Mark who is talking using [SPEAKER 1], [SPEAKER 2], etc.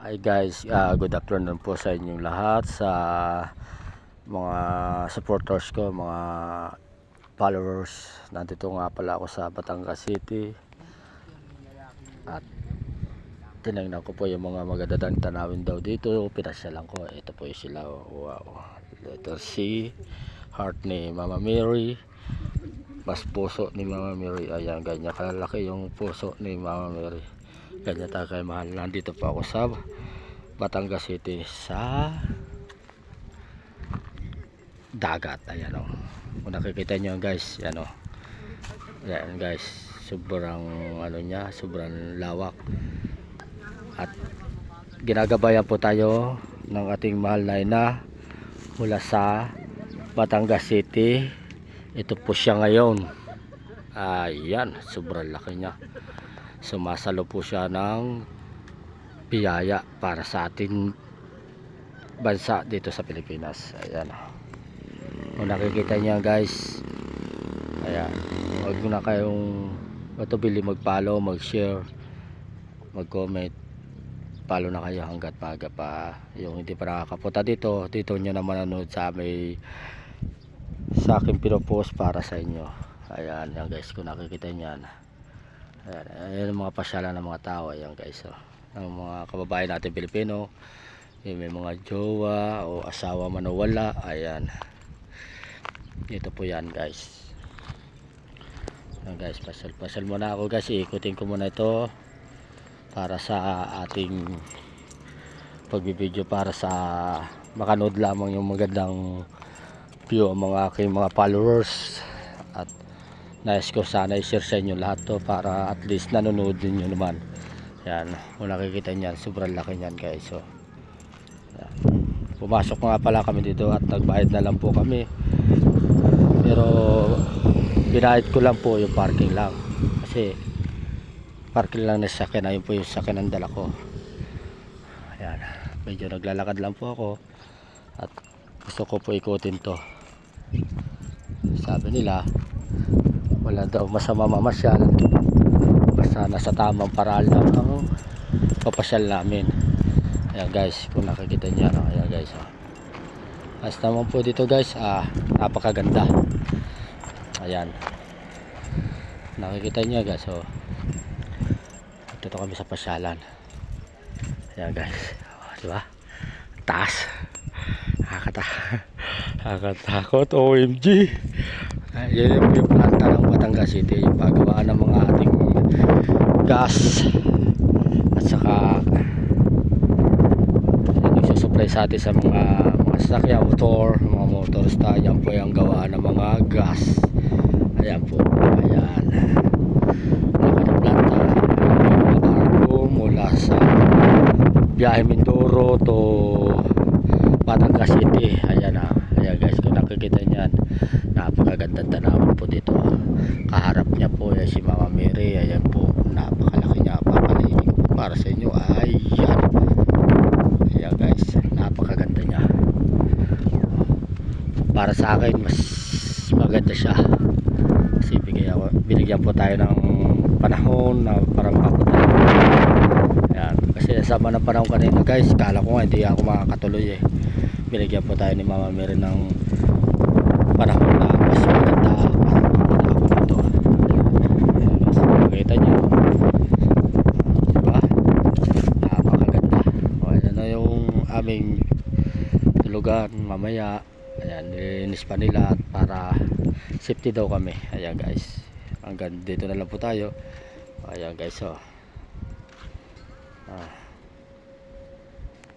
[SPEAKER 1] Hi guys, good afternoon po sa inyong lahat, sa mga supporters ko, mga followers. Nandito nga pala ako sa Batangas City at tinignan ko po yung mga magagandang tanawin daw dito. Pinasyalan ko, ito po yung sila. Wow, letter C, heart ni Mama Mary, mas puso ni Mama Mary. Ayan, ganyan kalalaki yung puso ni Mama Mary, ganyan tayo kay mahal. Nandito po ako sa Batangas City sa dagat. Ayan o, kung nakikita nyo guys, yan o, ayan guys, sobrang ano nya, sobrang lawak. At ginagabayan po tayo ng ating mahal na ina mula sa Batangas City. Ito po siya ngayon. Ayan, sobrang laki nya. Sumasalo po siya ng biyaya para sa ating bansa dito sa Pilipinas. Ayan, kung nakikita niya guys, ayan, huwag na kayong matubili mag-follow, mag-share, mag-comment. Follow na kayo hanggat maaga pa. Yung hindi pa nakakapunta dito nyo na manonood sa sa aking pinopost para sa inyo. Ayan, yan guys, kung nakikita niyan, ayan ang mga pasyalan ng mga tao. Ayan guys, ng mga kababayan natin Pilipino, may mga jowa o asawa man o wala. Ayan, ito po yan guys. Ayan guys, pasal muna ako guys, ikutin ko muna ito para sa ating pagbibideo, para sa makanood lamang yung magandang view ang mga aking mga followers. At nais ko sana i-share sa inyo lahat to para at least nanonood din nyo naman. Yan, kung nakikita nyan, sobrang laki nyan guys. So, yan. Pumasok nga pala kami dito at nagbayad na lang po kami, pero binayad ko lang po yung parking lang, kasi parking lang na sakyan, ayun po yung sakyan ng dala ko. Ayan, medyo naglalakad lang po ako at gusto ko po ikutin to. Sabi nila wala daw masama mamasyal, basta nasa tamang paraan lang ang papasyal namin. Ayan guys, kung nakikita niya, ayan guys, basta naman po dito guys, napakaganda. Ayan, nakikita niya guys, dito kami sa pasyalan. Ayan guys, diba, taas, nakakatakot, OMG. Yan yung planta ng Batangas City, yung pagawaan ng mga ating gas at saka nagsusupply sa atin sa mga sasakyan, mga motorista. Yan po yung gawaan ng mga gas. Ayan po, ayan, planta ng cargo mula sa biyahe Mindoro to Batangas City. Ayan ayan guys, kung nakikita nyan, napakagandang tanawin po dito. Kaharap niya po yan si Mama Mary. Ayan po, napakalaki niya. Papalinig para sa inyo. Ayan, ayan guys, napakaganda niya. Para sa akin, mas maganda siya kasi binigyan po tayo ng panahon na para makapunta. Ayan, kasi sama ng panahon kanina guys, kala ko nga hindi ako makakatuloy binigyan po tayo ni Mama Mary ng panahon na mas maganda para ako dito. Makita nyo, diba, napakaganda. Ayan na yung aming tulugan mamaya. Ayan, nilinis pa nila para safety daw kami. Ayan guys, hanggang dito na lang po tayo. Ayan guys,